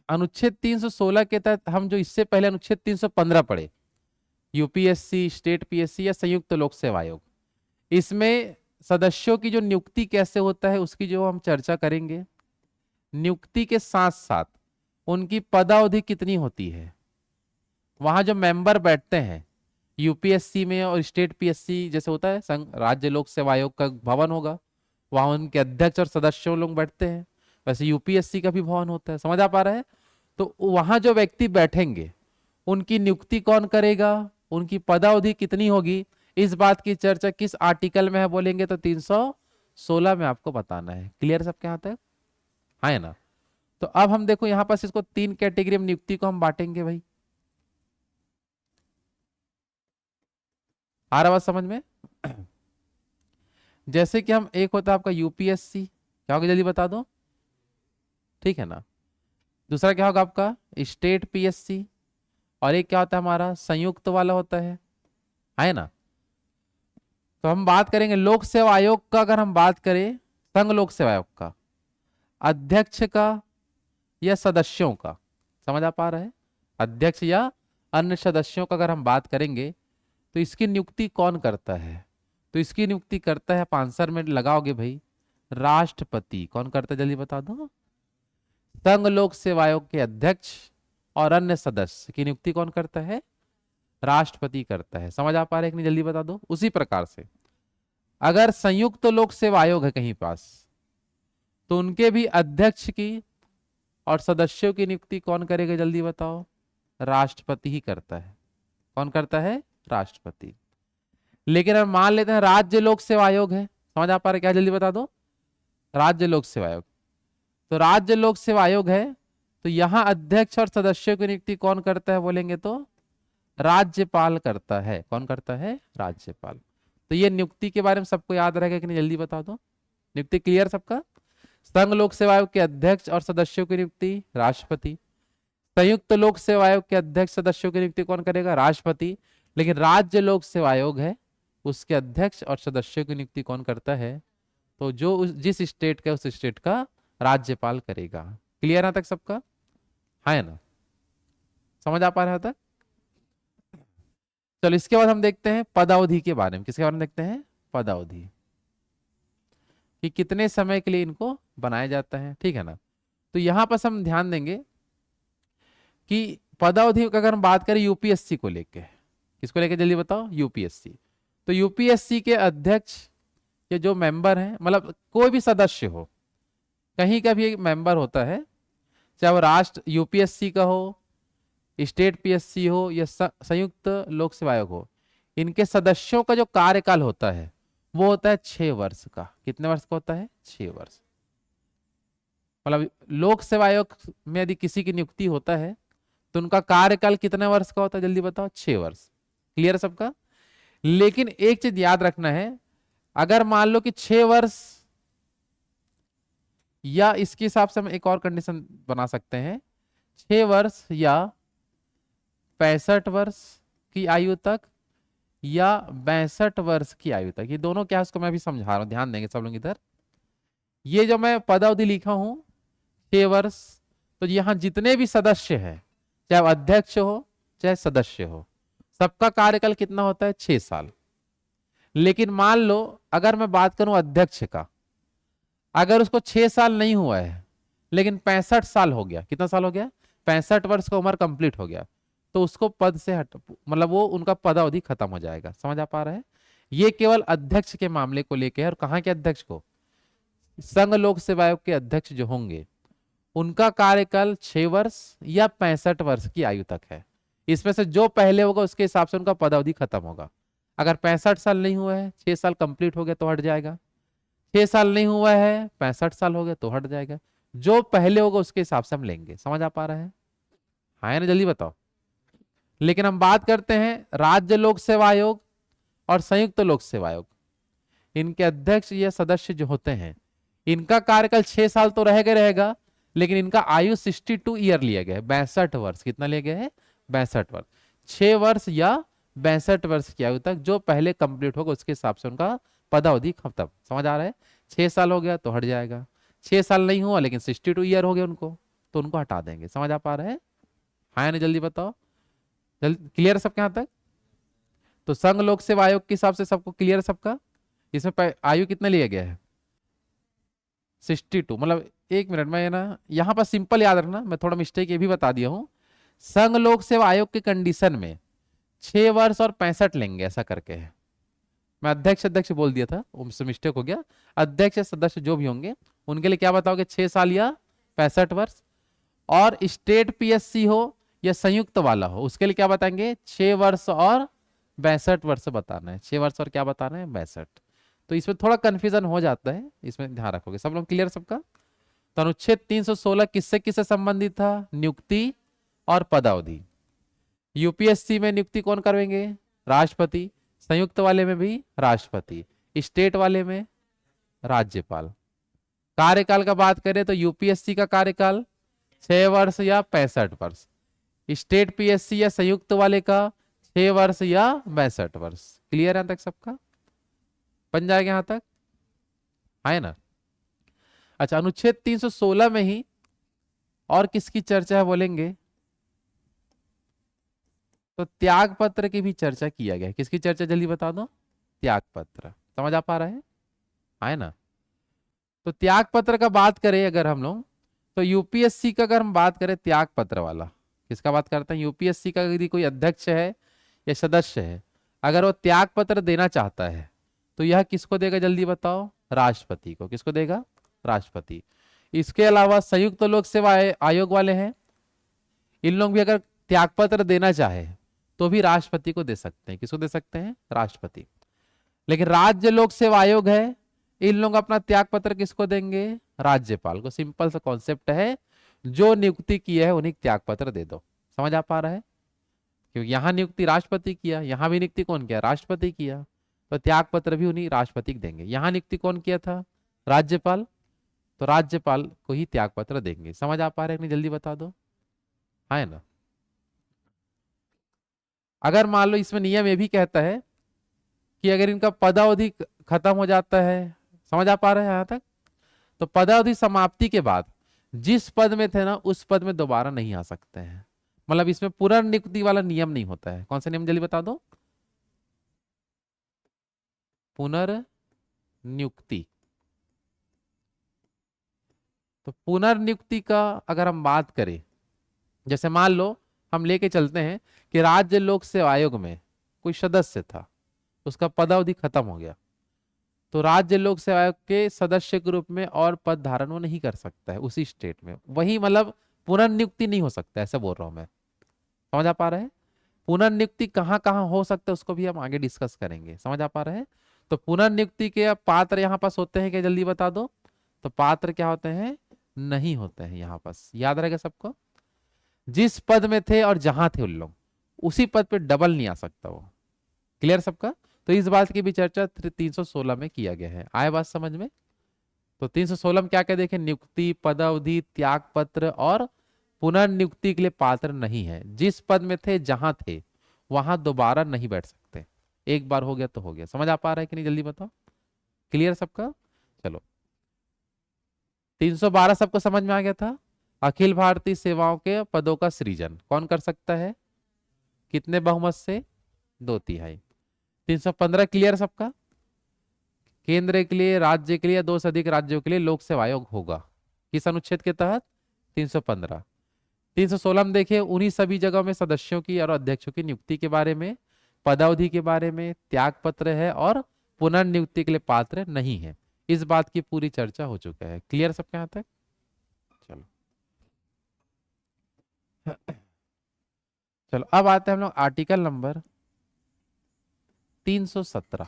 अनुच्छेद 316 के तहत हम जो इससे पहले अनुच्छेद 315 पढ़े, यूपीएससी, स्टेट पीएससी या संयुक्त लोक सेवा आयोग, इसमें सदस्यों की जो नियुक्ति कैसे होता है उसकी जो हम चर्चा करेंगे। नियुक्ति के साथ साथ उनकी पदावधि कितनी होती है, वहां जो मेंबर बैठते हैं यूपीएससी में और स्टेट पीएससी जैसे होता है संघ राज्य लोक सेवा आयोग का भवन होगा, वहां उनके अध्यक्ष और सदस्यों लोग बैठते हैं, वैसे यूपीएससी का भी भवन होता है। समझ आ पा रहा है? तो वहां जो व्यक्ति बैठेंगे उनकी नियुक्ति कौन करेगा, उनकी पदावधि कितनी होगी, इस बात की चर्चा किस आर्टिकल में है बोलेंगे तो 316 में आपको बताना है। क्लियर सबके यहाँ तक? है ना? तो अब हम देखो यहां पर इसको तीन कैटेगरी में नियुक्ति को हम बांटेंगे भाई। आ रहा बात समझ में? जैसे कि हम, एक होता है आपका यूपीएससी, क्या होगा जल्दी बता दो? ठीक है ना? दूसरा क्या होगा आपका स्टेट पीएससी, और एक क्या होता है हमारा संयुक्त वाला होता है ना? तो हम बात करेंगे लोक सेवा आयोग का। अगर हम बात करें संघ लोक सेवा आयोग का, अध्यक्ष का या सदस्यों का, समझ आ पा रहा है? अध्यक्ष या अन्य सदस्यों का अगर हम बात करेंगे तो इसकी नियुक्ति कौन करता है? तो इसकी नियुक्ति करता है, आप आंसर में लगाओगे भाई, राष्ट्रपति। कौन करता है जल्दी बता दो? संघ लोक सेवा आयोग के अध्यक्ष और अन्य सदस्य की नियुक्ति कौन करता है? राष्ट्रपति करता है। समझ आ पा रहे कि नहीं जल्दी बता दो? उसी प्रकार से अगर संयुक्त लोक सेवा आयोग है कहीं पास, तो उनके भी अध्यक्ष की और सदस्यों की नियुक्ति कौन करेगा जल्दी बताओ? राष्ट्रपति ही करता है। कौन करता है? राष्ट्रपति। लेकिन हम मान लेते हैं राज्य लोक सेवा आयोग है, समझ आ पा रहे क्या जल्दी बता दो? राज्य लोक सेवा आयोग, तो राज्य लोक सेवा आयोग है, तो यहां अध्यक्ष और सदस्यों की नियुक्ति कौन करता है बोलेंगे तो राज्यपाल करता है। कौन करता है? राज्यपाल। तो ये नियुक्ति के बारे में सबको याद रहेगा कि नहीं जल्दी बता दो? नियुक्ति क्लियर सबका? संघ लोक सेवा आयोग के अध्यक्ष और सदस्यों की नियुक्ति राष्ट्रपति, संयुक्त लोक सेवा आयोग के अध्यक्ष सदस्यों की नियुक्ति कौन करेगा? राष्ट्रपति। लेकिन राज्य लोक सेवा आयोग है, उसके अध्यक्ष और सदस्यों की नियुक्ति कौन करता है? तो जो जिस स्टेट का उस स्टेट का राज्यपाल करेगा। क्लियर है तक सबका? है ना? समझ आ पा रहा था? चलो, इसके बाद हम देखते हैं पदावधि के बारे में। किसके बारे में देखते हैं? पदावधि, कि कितने समय के लिए इनको बनाया जाता है। ठीक है ना? तो यहां पर हम ध्यान देंगे कि पदावधि का अगर हम बात करें यूपीएससी को लेके, किसको लेके जल्दी बताओ? यूपीएससी। तो यूपीएससी के अध्यक्ष के जो मेंबर हैं, मतलब कोई भी सदस्य हो, कहीं का भी एक मेंबर होता है, चाहे वो राष्ट्र यूपीएससी का हो, स्टेट पीएससी हो या संयुक्त लोक सेवा आयोग हो, इनके सदस्यों का जो कार्यकाल होता है वो होता है 6 वर्ष का। कितने वर्ष का होता है? 6 वर्ष। मतलब लोक सेवा आयोग में यदि किसी की नियुक्ति होता है तो उनका कार्यकाल कितने वर्ष का होता है जल्दी बताओ? 6 वर्ष। क्लियर सबका? लेकिन एक चीज याद रखना है, अगर मान लो कि 6 वर्ष, या इसके हिसाब से हम एक और कंडीशन बना सकते हैं, 6 वर्ष या 65 वर्ष की आयु तक, या 62 वर्ष की आयु तक। ये दोनों क्या है उसको मैं भी समझा रहा हूं, ध्यान देंगे सब लोग इधर। ये जो मैं पदावधि लिखा हूं 6 वर्ष, तो यहां जितने भी सदस्य हैं, चाहे वो अध्यक्ष हो चाहे सदस्य हो, सबका कार्यकाल कितना होता है? 6 साल। लेकिन मान लो अगर मैं बात करूं अध्यक्ष का, अगर उसको 6 साल नहीं हुआ है लेकिन 65 साल हो गया, कितना साल हो गया? 65 वर्ष का उम्र कंप्लीट हो गया, तो उसको पद से हट, मतलब वो उनका पदावधि खत्म हो जाएगा। समझ आ पा रहा है? ये केवल अध्यक्ष के मामले को लेकर है। और कहां के अध्यक्ष को? संघ लोक सेवा आयोग के अध्यक्ष जो होंगे उनका कार्यकाल 6 वर्ष या 65 वर्ष की आयु तक है। इसमें से जो पहले होगा उसके हिसाब से उनका पदावधि खत्म होगा। अगर 65 साल नहीं हुआ है, 6 साल कंप्लीट हो गया तो हट जाएगा। 6 साल नहीं हुआ है, 65 साल हो गया तो हट जाएगा। जो पहले होगा उसके हिसाब से हम लेंगे। समझ आ पा रहा है? हाँ या ना, जल्दी बताओ। लेकिन हम बात करते हैं राज्य लोक सेवा आयोग और संयुक्त लोक सेवा आयोग, इनके अध्यक्ष या सदस्य जो होते हैं, इनका कार्यकाल 6 साल तो रहेगा, लेकिन इनका आयु 62 ईयर लिया गया है, 62 वर्ष। कितना लिया गया है? 62 वर्ष। 6 वर्ष या 62 वर्ष की आयु तक जो पहले कंप्लीट होगा उसके हिसाब से उनका पदावधि खत्म। समझ आ रहा है? 6 साल हो गया तो हट जाएगा, 6 साल नहीं हुआ लेकिन 62 ईयर हो गए उनको, तो उनको हटा देंगे। समझ आ पा रहे हैं? हाँ या नहीं, जल्दी बताओ। जल्दी क्लियर सबके यहाँ तक? तो संघ लोक सेवा आयोग के हिसाब से सबको क्लियर सबका? इसमें आयु कितना लिया गया है? 62। मतलब एक मिनट में ना यहां पर सिंपल याद रखना, मैं थोड़ा मिस्टेक ये भी बता दिया हूं। संघ लोक सेवा आयोग के कंडीशन में 6 वर्ष और 65 लेंगे, ऐसा करके है। मैं अध्यक्ष बोल दिया था, उससे मिस्टेक हो गया। अध्यक्ष सदस्य जो भी होंगे उनके लिए क्या बताओगे? 6 साल या 65 वर्ष। और स्टेट पीएससी हो या संयुक्त वाला हो उसके लिए क्या बताएंगे? 6 वर्ष और 62 वर्ष बताना है। 6 वर्ष और क्या बताना है? 62। तो इसमें थोड़ा कंफ्यूजन हो जाता है, इसमें ध्यान रखोगे। सब लोग क्लियर सबका? तो अनुच्छेद 316 किससे किससे संबंधित था? नियुक्ति और पदावधि। यूपीएससी में नियुक्ति कौन करवेंगे? राष्ट्रपति। संयुक्त वाले में भी राष्ट्रपति, स्टेट वाले में राज्यपाल। कार्यकाल का बात करें तो यूपीएससी का कार्यकाल 6 वर्ष या 65 वर्ष, स्टेट पीएससी या संयुक्त वाले का 6 वर्ष या 62 वर्ष। क्लियर है तक सबका? बन जाएगा यहां तक? है ना? अच्छा, अनुच्छेद 316 में ही और किसकी चर्चा है बोलेंगे? तो त्याग पत्र की भी चर्चा किया गया है। किसकी चर्चा जल्दी बता दो? त्याग पत्र। समझ आ पा रहा है ना? तो त्याग पत्र का बात करें अगर हम लोग, तो यूपीएससी का अगर हम बात करें त्याग पत्र वाला, किसका बात करते हैं? यूपीएससी का यदि कोई अध्यक्ष है या सदस्य है, अगर वो त्याग पत्र देना चाहता है तो यह किसको देगा जल्दी बताओ? राष्ट्रपति को। किसको देगा? राष्ट्रपति। इसके अलावा संयुक्त लोक सेवा आयोग वाले हैं, इन लोग भी अगर त्यागपत्र देना चाहे तो भी राष्ट्रपति को दे सकते हैं। किसको दे सकते हैं? राष्ट्रपति। लेकिन राज्य लोक सेवा आयोग है, इन लोग अपना त्यागपत्र किसको देंगे? राज्यपाल को। सिंपल सा कॉन्सेप्ट है, जो नियुक्ति की है उन्हें त्यागपत्र दे दो। समझ आ पा रहा है? क्योंकि यहां नियुक्ति राष्ट्रपति किया, यहां भी नियुक्ति कौन किया? राष्ट्रपति किया, तो त्यागपत्र भी उन्हीं राष्ट्रपति को देंगे। यहां नियुक्ति कौन किया था? राज्यपाल, तो राज्यपाल को ही त्यागपत्र देंगे। समझ आ पा रहे हैं? नहीं, जल्दी बता दो। है ना? अगर मान लो इसमें नियम ये भी कहता है कि अगर इनका पदावधि खत्म हो जाता है, समझ आ पा रहे हैं यहां तक? तो पदावधि समाप्ति के बाद जिस पद में थे ना उस पद में दोबारा नहीं आ सकते हैं। मतलब इसमें पुनर्नियुक्ति वाला नियम नहीं होता है। कौन सा नियम जल्दी बता दो? पुनर्नियुक्ति। तो पुनर्नियुक्ति का अगर हम बात करें, जैसे मान लो हम लेके चलते हैं कि राज्य लोक सेवा आयोग में कोई सदस्य था, उसका पदावधि खत्म हो गया, तो राज्य लोक सेवा आयोग के सदस्य के रूप में और पद धारण वो नहीं कर सकता है उसी स्टेट में। वही मतलब पुनर्नियुक्ति नहीं हो सकता, ऐसा बोल रहा हूं मैं। समझ आ पा रहे हैं? पुनर्नियुक्ति कहां कहां हो सकता है उसको भी हम आगे डिस्कस करेंगे। समझ आ पा रहे हैं? तो पुनर्नियुक्ति के पात्र यहां पास होते हैं क्या जल्दी बता दो? तो पात्र क्या होते हैं? नहीं होते हैं यहां पास। याद रहेगा सबको? जिस पद में थे और जहां थे उन लोग उसी पद पे डबल नहीं आ सकता वो। क्लियर सबका? तो इस बात की भी चर्चा 316 में किया गया है। आए बात समझ में? तो 316 में क्या क्या देखें, नियुक्ति, पदावधि, त्याग पत्र और पुनर्नियुक्ति के लिए पात्र नहीं है। जिस पद में थे, जहां थे, वहां दोबारा नहीं बैठ सकते। एक बार हो गया तो हो गया। समझ आ पा रहा है कि नहीं, जल्दी बताओ। क्लियर सबका? चलो, 312 सबको समझ में आ गया था। अखिल भारतीय सेवाओं के पदों का सृजन कौन कर सकता है? कितने बहुमत से? 2/3। 315 क्लियर सबका? केंद्र के लिए, राज्य के लिए, 2 से अधिक राज्यों के लिए लोक सेवा आयोग होगा। किस अनुच्छेद के तहत? 315। 316 में देखिए, उन्हीं सभी जगहों में सदस्यों की और अध्यक्षों की नियुक्ति के बारे में, पदावधि के बारे में, त्याग पत्र है और पुनर्नियुक्ति के लिए पात्र नहीं है। इस बात की पूरी चर्चा हो चुका है। क्लियर सबके यहाँ तक? चलो चलो, अब आते हैं हम लोग आर्टिकल नंबर 317।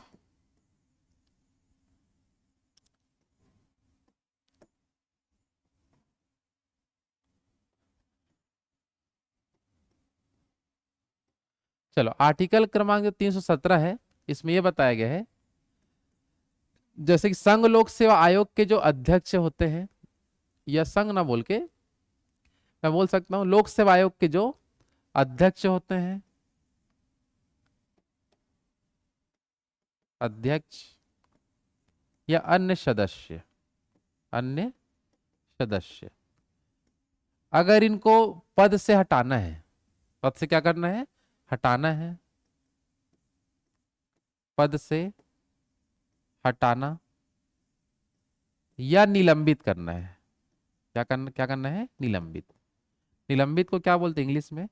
चलो, आर्टिकल क्रमांक जो 317 है, इसमें यह बताया गया है, जैसे कि संघ लोक सेवा आयोग के जो अध्यक्ष होते हैं, या संघ ना बोल के मैं बोल सकता हूं लोक सेवा आयोग के जो अध्यक्ष होते हैं, अध्यक्ष या अन्य सदस्य, अन्य सदस्य, अगर इनको पद से हटाना है, पद से क्या करना है? हटाना है। पद से हटाना या निलंबित करना है। क्या करना है? निलंबित। निलंबित को क्या बोलते हैं इंग्लिश में?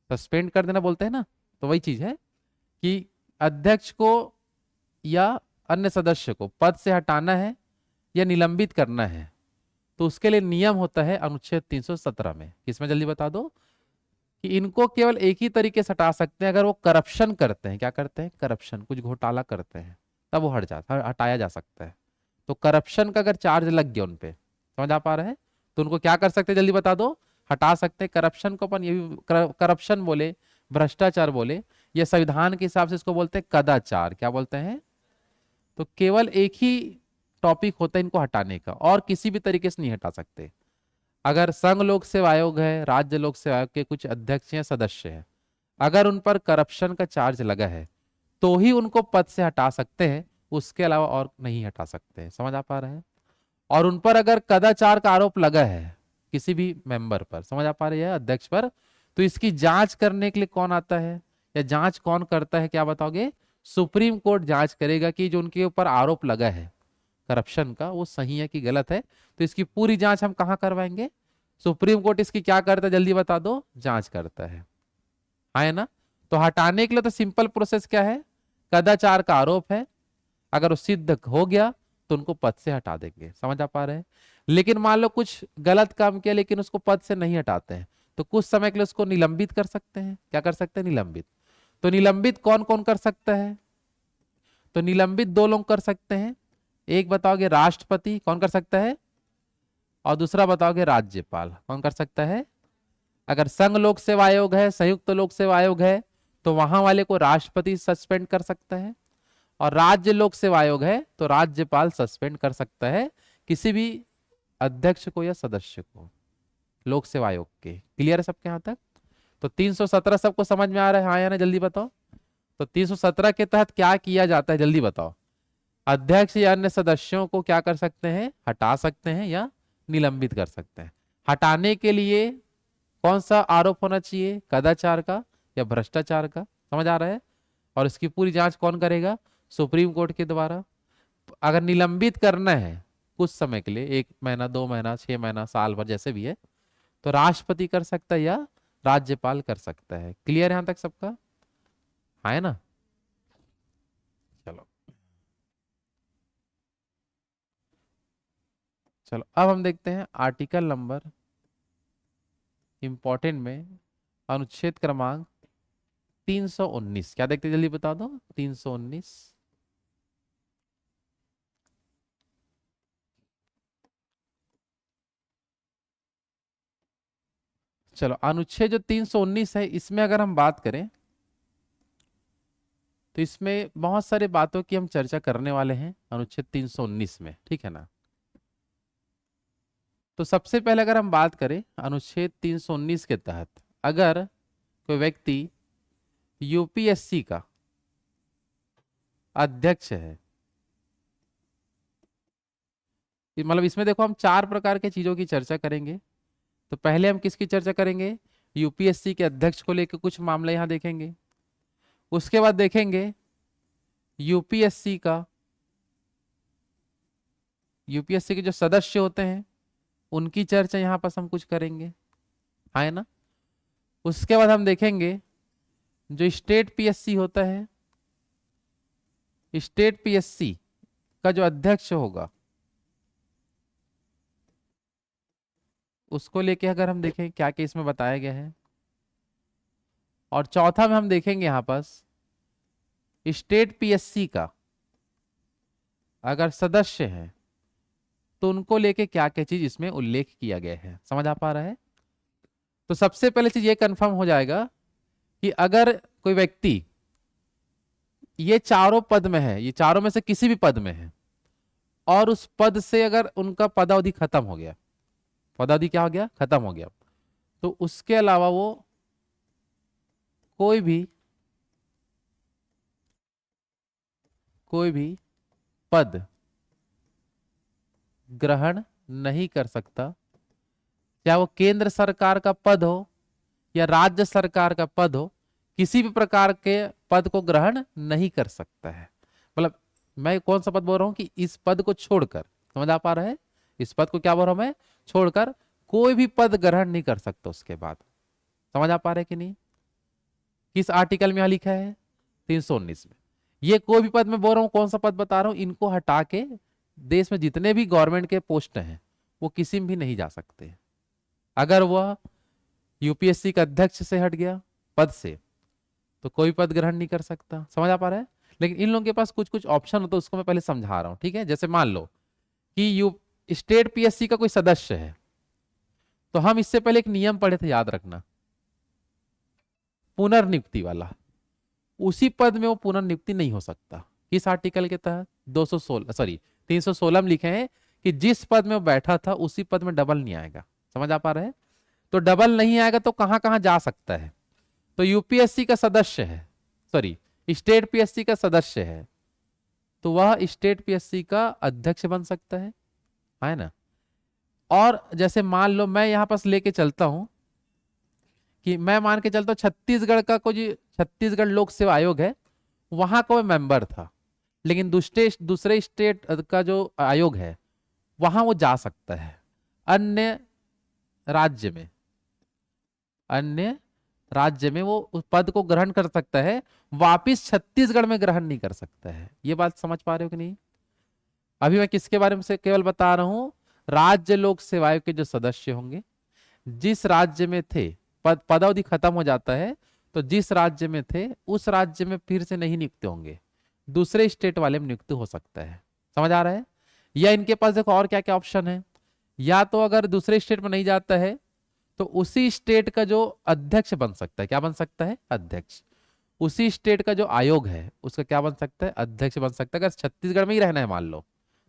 सस्पेंड कर देना बोलते हैं ना। तो वही चीज है कि अध्यक्ष को या अन्य सदस्य को पद से हटाना है या निलंबित करना है, तो उसके लिए नियम होता है अनुच्छेद 317 में। किसमें? जल्दी बता दो। कि इनको केवल एक ही तरीके से हटा सकते हैं, अगर वो करप्शन करते हैं। क्या करते हैं? करप्शन, कुछ घोटाला करते हैं, तब वो हटाया जा सकता है। तो करप्शन का अगर चार्ज लग गया उन पे, समझ आ पा रहे हैं, तो उनको क्या कर सकते हैं? जल्दी बता दो। हटा सकते हैं। करप्शन को अपन ये भी करप्शन बोले, भ्रष्टाचार बोले, या संविधान के हिसाब से इसको बोलते हैं कदाचार। क्या बोलते हैं? तो केवल एक ही टॉपिक होता है इनको हटाने का, और किसी भी तरीके से नहीं हटा सकते। अगर संघ लोक सेवा आयोग है, राज्य लोक सेवा आयोग के कुछ अध्यक्ष या सदस्य हैं, अगर उन पर करप्शन का चार्ज लगा है, तो ही उनको पद से हटा सकते हैं, उसके अलावा और नहीं हटा सकते हैं। समझ आ पा रहे हैं? और उन पर अगर कदाचार का आरोप लगा है किसी भी मेंबर पर, समझ आ पा रही है, अध्यक्ष पर, तो इसकी जांच करने के लिए कौन आता है, या जांच कौन करता है? क्या बताओगे? सुप्रीम कोर्ट जांच करेगा कि जो उनके ऊपर आरोप लगा है करप्शन का, वो सही है कि गलत है। तो इसकी पूरी जांच हम कहां करवाएंगे? सुप्रीम कोर्ट इसकी क्या करता है? जल्दी बता दो। जांच करता है। हाँ, है ना? तो हटाने के लिए तो सिंपल प्रोसेस क्या है? कदाचार का आरोप है, अगर वो सिद्ध हो गया तो उनको पद से हटा देंगे। समझ आ पा रहे हैं? लेकिन मान लो कुछ गलत काम किया, लेकिन उसको पद से नहीं हटाते हैं, तो कुछ समय के लिए उसको निलंबित कर सकते हैं। क्या कर सकते हैं? निलंबित। तो निलंबित कौन कौन कर सकता है? तो निलंबित 2 लोग कर सकते हैं। एक बताओगे राष्ट्रपति, कौन कर सकता है? और दूसरा बताओगे राज्यपाल, कौन कर सकता है? अगर संघ लोक सेवा आयोग है, संयुक्त लोक सेवा आयोग है, तो वहां वाले को राष्ट्रपति सस्पेंड कर सकता है। और राज्य लोक सेवा आयोग है तो राज्यपाल सस्पेंड कर सकता है किसी भी अध्यक्ष को या सदस्य को लोक सेवा आयोग के। क्लियर है सबके यहां तक? तो 317 सबको समझ में आ रहा है, हाँ या ना? जल्दी बताओ। तो 317 के तहत क्या किया जाता है? जल्दी बताओ। अध्यक्ष या अन्य सदस्यों को क्या कर सकते हैं? हटा सकते हैं या निलंबित कर सकते हैं। हटाने के लिए कौन सा आरोप होना चाहिए? कदाचार का या भ्रष्टाचार का। समझ आ रहा है? और इसकी पूरी जांच कौन करेगा? सुप्रीम कोर्ट के द्वारा। अगर निलंबित करना है कुछ समय के लिए, 1 महीना, 2 महीना, 6 महीना, साल भर, जैसे भी है, तो राष्ट्रपति कर सकता है या राज्यपाल कर सकता है। क्लियर है यहां तक सबका? हाँ, है ना? चलो चलो, अब हम देखते हैं आर्टिकल नंबर इंपॉर्टेंट में, अनुच्छेद क्रमांक 319। क्या देखते हैं? जल्दी बता दो। 319। चलो, अनुच्छेद जो 319 है, इसमें अगर हम बात करें, तो इसमें बहुत सारे बातों की हम चर्चा करने वाले हैं अनुच्छेद 319 में, ठीक है ना। तो सबसे पहले अगर हम बात करें अनुच्छेद 319 के तहत, अगर कोई व्यक्ति यूपीएससी का अध्यक्ष है, मतलब इसमें देखो हम 4 प्रकार के चीजों की चर्चा करेंगे। तो पहले हम किसकी चर्चा करेंगे, यूपीएससी के अध्यक्ष को लेकर कुछ मामले यहां देखेंगे। उसके बाद देखेंगे यूपीएससी के जो सदस्य होते हैं उनकी चर्चा यहां पर हम कुछ करेंगे, है ना। उसके बाद हम देखेंगे जो स्टेट पीएससी होता है, स्टेट पीएससी का जो अध्यक्ष होगा उसको लेके अगर हम देखें क्या क्या इसमें बताया गया है। और चौथा में हम देखेंगे यहां पास स्टेट पीएससी का अगर सदस्य है तो उनको लेके क्या क्या चीज इसमें उल्लेख किया गया है। समझ आ पा रहा है। तो सबसे पहले चीज ये कंफर्म हो जाएगा कि अगर कोई व्यक्ति ये चारों पद में है, ये चारों में से किसी भी पद में है, और उस पद से अगर उनका पदावधि खत्म हो गया, पदावधि क्या हो गया, खत्म हो गया, तो उसके अलावा वो कोई भी पद ग्रहण नहीं कर सकता, चाहे वो केंद्र सरकार का पद हो या राज्य सरकार का पद हो, किसी भी प्रकार के पद को ग्रहण नहीं कर सकता है। मतलब मैं कौन सा पद बोल रहा हूं कि इस पद को छोड़कर, समझ आ पा रहा है, इस पद को क्या बोल रहा हूं मैं, छोड़कर कोई भी पद ग्रहण नहीं कर सकता उसके बाद। समझ आ पा रहे कि नहीं। किस आर्टिकल में यहां लिखा है, 319 में। ये कोई भी पद में बोल रहा हूं, कौन सा पद बता रहा हूं, इनको हटा के देश में जितने भी गवर्नमेंट के पोस्ट हैं वो किसी में भी नहीं जा सकते। अगर वह यूपीएससी का अध्यक्ष से हट गया पद से तो कोई पद ग्रहण नहीं कर सकता। समझ आ पा रहा है। लेकिन इन लोगों के पास कुछ कुछ ऑप्शन होता है, उसको मैं पहले समझा रहा हूं, ठीक है। जैसे मान लो कि स्टेट पीएससी का कोई सदस्य है, तो हम इससे पहले एक नियम पढ़े थे, याद रखना, पुनर्नियुक्ति वाला। उसी पद में वो पुनर्नियुक्ति नहीं हो सकता। किस आर्टिकल के तहत, 316 में लिखे हैं कि जिस पद में वो बैठा था उसी पद में डबल नहीं आएगा। समझ आ पा रहे हैं। तो डबल नहीं आएगा तो कहां कहां जा सकता है। तो यूपीएससी का सदस्य है, स्टेट पीएससी का सदस्य है, तो वह स्टेट पीएससी का अध्यक्ष बन सकता है ना। और जैसे मान लो मैं यहां पास लेके चलता हूं कि मैं मान के चलता हूं छत्तीसगढ़ का कोई, छत्तीसगढ़ लोक सेवा आयोग है, वहां का मेंबर था, लेकिन दूसरे स्टेट का जो आयोग है वहां वो जा सकता है। अन्य राज्य में वो उस पद को ग्रहण कर सकता है, वापिस छत्तीसगढ़ में ग्रहण नहीं कर सकता है। ये बात समझ पा रहे हो कि नहीं। अभी मैं किसके बारे में से केवल बता रहा हूं, राज्य लोक सेवा आयोग के जो सदस्य होंगे, जिस राज्य में थे, पदावधि खत्म हो जाता है तो जिस राज्य में थे उस राज्य में फिर से नहीं नियुक्त होंगे, दूसरे स्टेट वाले में नियुक्त हो सकता है। समझ आ रहा है। या इनके पास देखो और क्या क्या ऑप्शन है, या तो अगर दूसरे स्टेट में नहीं जाता है तो उसी स्टेट का जो अध्यक्ष बन सकता है, क्या बन सकता है, अध्यक्ष। उसी स्टेट का जो आयोग है उसका क्या बन सकता है, अध्यक्ष बन सकता है। अगर छत्तीसगढ़ में ही रहना है मान लो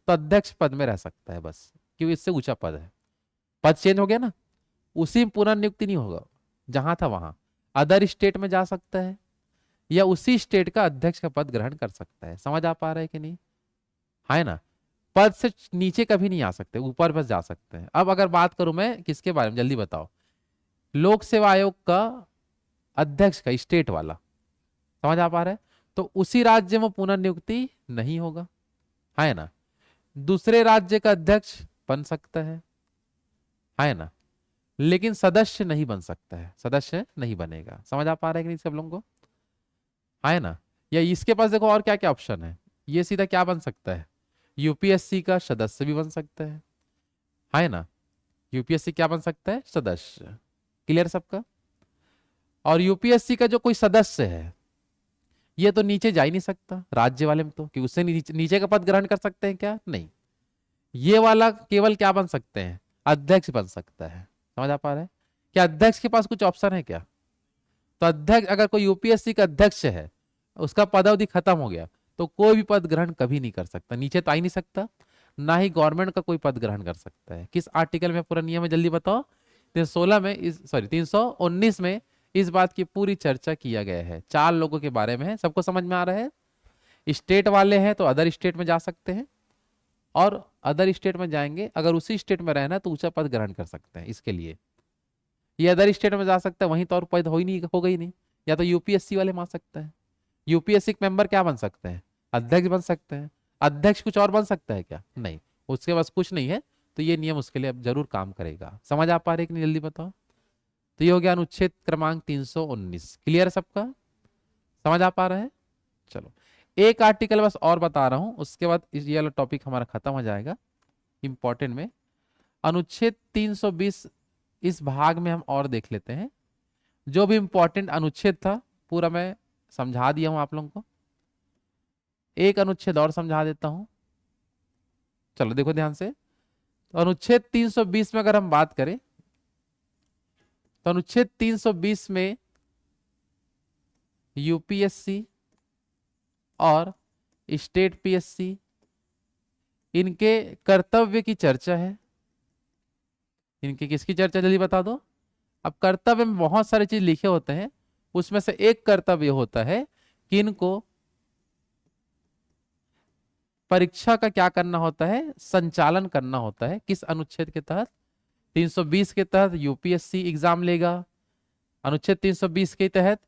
तो अध्यक्ष पद में रह सकता है बस, क्योंकि इससे ऊंचा पद है। पद चेंज हो गया ना, उसी में पुनर्नियुक्ति नहीं होगा, जहां था वहां अदर स्टेट में जा सकता है, या उसी स्टेट का अध्यक्ष का पद ग्रहण कर सकता है। समझ आ पा रहा है कि नहीं, है ना। पद से नीचे कभी नहीं आ सकते, ऊपर बस जा सकते हैं। अब अगर बात करूं मैं किसके बारे में, जल्दी बताओ, लोक सेवा आयोग का अध्यक्ष का, स्टेट वाला। समझ आ पा रहा है। तो उसी राज्य में पुनर्नियुक्ति नहीं होगा, है ना। दूसरे राज्य का अध्यक्ष बन सकता है ना, लेकिन सदस्य नहीं बन सकता है, सदस्य नहीं बनेगा। समझ आ पा रहा है कि नहीं सब लोगों को, है ना। या इसके पास देखो और क्या क्या ऑप्शन है, ये सीधा क्या बन सकता है, यूपीएससी का सदस्य भी बन सकता है ना। यूपीएससी क्या बन सकता है, सदस्य। क्लियर सबका। और यूपीएससी का जो कोई सदस्य है ये तो नीचे जा ही नहीं सकता राज्य वाले में, तो कि उससे नीचे का पद ग्रहण कर सकते हैं क्या, नहीं। ये वाला केवल क्या बन सकते हैं, अध्यक्ष बन सकता है। समझ आ पा रहे हैं। क्या अध्यक्ष के पास कुछ ऑप्शन है क्या। तो अध्यक्ष, अगर कोई यूपीएससी का अध्यक्ष है उसका पदावधि खत्म हो गया तो कोई भी पद ग्रहण कभी नहीं कर सकता, नीचे तो आ ही नहीं सकता, ना ही गवर्नमेंट का कोई पद ग्रहण कर सकता है। किस आर्टिकल में पूरा नियम है जल्दी बताओ? 316 में, इस सॉरी 319 में इस बात की पूरी चर्चा किया गया है। 4 लोगों के बारे में है, सबको समझ में आ रहा है? स्टेट वाले हैं तो अदर स्टेट में जा सकते हैं, और अदर स्टेट में जाएंगे अगर उसी स्टेट में रहना है तो ऊंचा पद ग्रहण कर सकते हैं। इसके लिए ये अदर स्टेट में जा सकता है, वहीं तो और पद हो ही नहीं, हो गई नहीं। या तो यूपीएससी वाले में आ सकता है। यूपीएससी के मेंबर क्या बन सकते हैं? अध्यक्ष बन सकते हैं। अध्यक्ष कुछ और बन सकता है क्या? नहीं, उसके पास कुछ नहीं है, तो ये नियम उसके लिए अब जरूर काम करेगा। समझ आ पा रहे कि नहीं जल्दी बताओ? तो ये हो गया अनुच्छेद क्रमांक 319। क्लियर है सबका? समझ आ पा रहा है? चलो एक आर्टिकल बस और बता रहा हूं, उसके बाद ये वाला टॉपिक हमारा खत्म हो जाएगा इंपॉर्टेंट में। अनुच्छेद 320 इस भाग में हम और देख लेते हैं। जो भी इंपॉर्टेंट अनुच्छेद था पूरा मैं समझा दिया हूं आप लोगों को। एक अनुच्छेद और समझा देता हूं, चलो देखो ध्यान से। तो अनुच्छेद 320 में अगर हम बात करें तो अनुच्छेद 320 में यूपीएससी और स्टेट पीएससी इनके कर्तव्य की चर्चा है। इनकी किसकी चर्चा जल्दी बता दो? अब कर्तव्य में बहुत सारी चीज लिखे होते हैं, उसमें से एक कर्तव्य होता है कि इनको परीक्षा का क्या करना होता है? संचालन करना होता है। किस अनुच्छेद के तहत? 320 के तहत यूपीएससी एग्जाम लेगा, अनुच्छेद 320 के तहत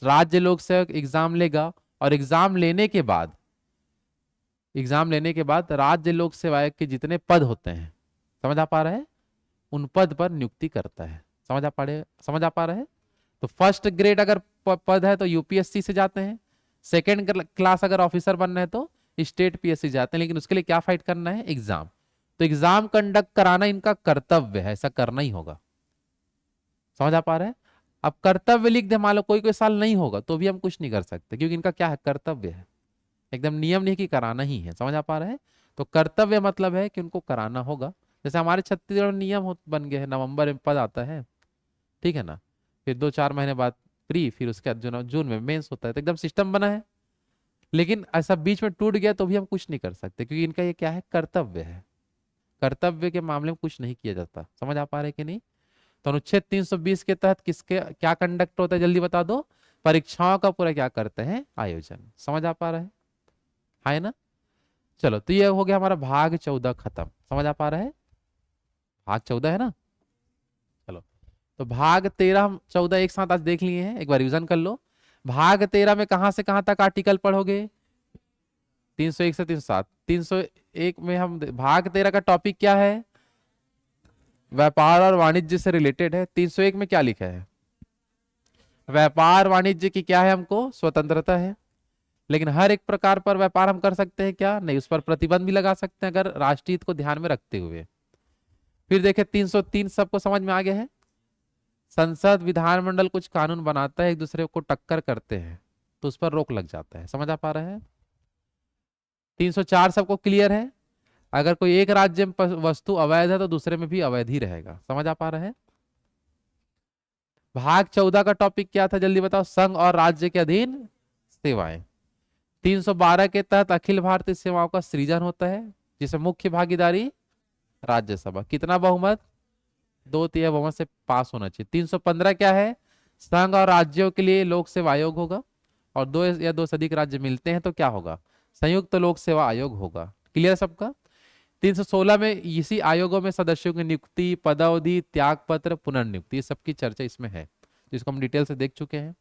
राज्य लोक सेवक एग्जाम लेगा, और एग्जाम लेने के बाद राज्य लोक सेवक के जितने पद होते हैं, समझ आ पा रहा है, उन पद पर नियुक्ति करता है। समझ आ पा रहा है? तो फर्स्ट ग्रेड अगर पद है तो यूपीएससी से जाते हैं, सेकेंड क्लास अगर ऑफिसर बनना है तो स्टेट पीएससी जाते हैं, लेकिन उसके लिए क्या फाइट करना है? एग्जाम। तो एग्जाम कंडक्ट कराना इनका कर्तव्य है, ऐसा करना ही होगा। समझ आ पा रहा है? अब कर्तव्य लिख दे, मान लो कोई कोई साल नहीं होगा तो भी हम कुछ नहीं कर सकते, क्योंकि इनका क्या है? कर्तव्य है, एकदम नियम नहीं कि कराना ही है। समझ आ पा रहा है? तो कर्तव्य मतलब है कि उनको कराना होगा। जैसे हमारे छत्तीसगढ़ में नियम बन गए हैं, नवंबर में पद आता है, ठीक है ना, फिर 2-4 महीने बाद प्री, फिर उसके बाद जून में मेंस होता है, तो एकदम सिस्टम बना है। लेकिन ऐसा बीच में टूट गया तो भी हम कुछ नहीं कर सकते, क्योंकि इनका ये क्या है? कर्तव्य है। कर्तव्य के मामले में कुछ नहीं किया जाता। समझ आ पा रहे कि नहीं? तो अनुच्छेद 320 के तहत किसके क्या कंडक्ट होता है जल्दी बता दो? परीक्षाओं का पूरा क्या करते हैं? आयोजन। समझ आ पा रहा है ना? चलो तो ये हो गया हमारा भाग 14 खत्म। समझ आ पा रहा है? भाग 14 है ना? चलो तो भाग 13 हम 14 एक साथ आज देख लिए हैं, एक बार रिविजन कर लो। भाग 13 में कहां से कहां तक आर्टिकल पढ़ोगे? 301 से 307। 301 में हम भाग 13 का टॉपिक क्या है? व्यापार और वाणिज्य से रिलेटेड है। 301 में क्या लिखा है? व्यापार वाणिज्य की क्या है? हमको स्वतंत्रता है, लेकिन हर एक प्रकार पर व्यापार हम कर सकते हैं क्या? नहीं, उस पर प्रतिबंध भी लगा सकते हैं अगर राष्ट्रीय हित को ध्यान में रखते हुए। फिर देखें 303 सबको समझ में आ गया है? संसद विधानमंडल कुछ कानून बनाता है, एक दूसरे को टक्कर करते हैं तो उस पर रोक लग जाता है। समझ आ पा रहा है? 304 सबको क्लियर है? अगर कोई एक राज्य में वस्तु अवैध है तो दूसरे में भी अवैध ही रहेगा। समझ आ पा रहा है? भाग 14 का टॉपिक क्या था जल्दी बताओ? संघ और राज्य के अधीन सेवाएं। 312 के तहत अखिल भारतीय सेवाओं का सृजन होता है, जिसमें मुख्य भागीदारी राज्यसभा। कितना बहुमत? 2/3 बहुमत से पास होना चाहिए। 315 क्या है? संघ और राज्यों के लिए लोक सेवा आयोग होगा, और 2 या 2 से अधिक राज्य मिलते हैं तो क्या होगा? संयुक्त लोक सेवा आयोग होगा। क्लियर सबका? 316 में इसी आयोगों में सदस्यों की नियुक्ति, पदावधि, त्याग पत्र, पुनर्नियुक्ति, सबकी चर्चा इसमें है, जिसको हम डिटेल से देख चुके हैं।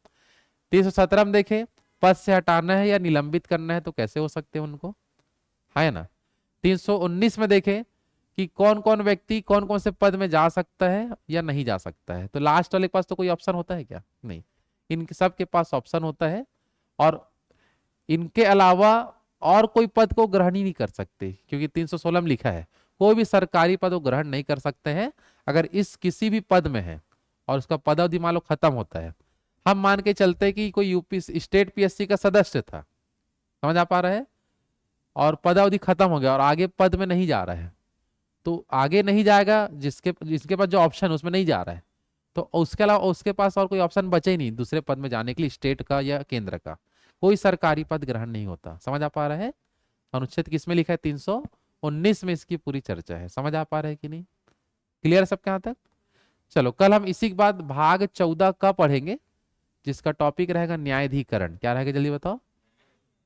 317 में देखें, पद से हटाना है या निलंबित करना है तो कैसे हो सकते हैं उनको, है ना। 319 में देखें कि कौन कौन व्यक्ति कौन कौन से पद में जा सकता है या नहीं जा सकता है। तो लास्ट वाले के पास तो कोई ऑप्शन होता है क्या? नहीं, इनके सबके पास ऑप्शन होता है, और इनके अलावा और कोई पद को ग्रहण ही नहीं कर सकते, क्योंकि 316 में लिखा है कोई भी सरकारी पद को ग्रहण नहीं कर सकते हैं अगर इस किसी भी पद में है और उसका पदावधि मान लो खत्म होता है। हम मान के चलते कि कोई यूपी स्टेट पीएससी का सदस्य था, समझ आ पा रहा है, और पदावधि खत्म हो गया और आगे पद में नहीं जा रहा है, तो आगे नहीं जाएगा, जिसके पास जो ऑप्शन है उसमें नहीं जा रहा है, तो उसके अलावा उसके पास और कोई ऑप्शन बचे ही नहीं दूसरे पद में जाने के लिए, स्टेट का या केंद्र का। कोई सरकारी पद ग्रहण नहीं होता। समझ आ पा रहा है? अनुच्छेद किसमें लिखा है? 319 में इसकी पूरी चर्चा है। समझ आ पा रहा है कि नहीं? क्लियर सबके यहाँ तक? चलो कल हम इसी के बाद भाग 14 का पढ़ेंगे, जिसका टॉपिक रहेगा न्यायाधिकरण। क्या रहेगा जल्दी बताओ?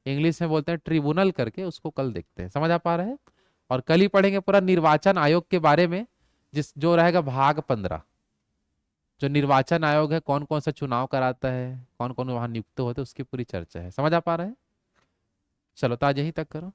इंग्लिश में बोलते हैं ट्रिब्यूनल करके, उसको कल देखते हैं। समझ आ पा रहे हैं? और कल ही पढ़ेंगे पूरा निर्वाचन आयोग के बारे में, जो रहेगा भाग 15। जो निर्वाचन आयोग है, कौन कौन सा चुनाव कराता है, कौन कौन वहां नियुक्त होते हैं, उसकी पूरी चर्चा है। समझ आ पा रहे हैं? चलो तो आज यहीं तक करो।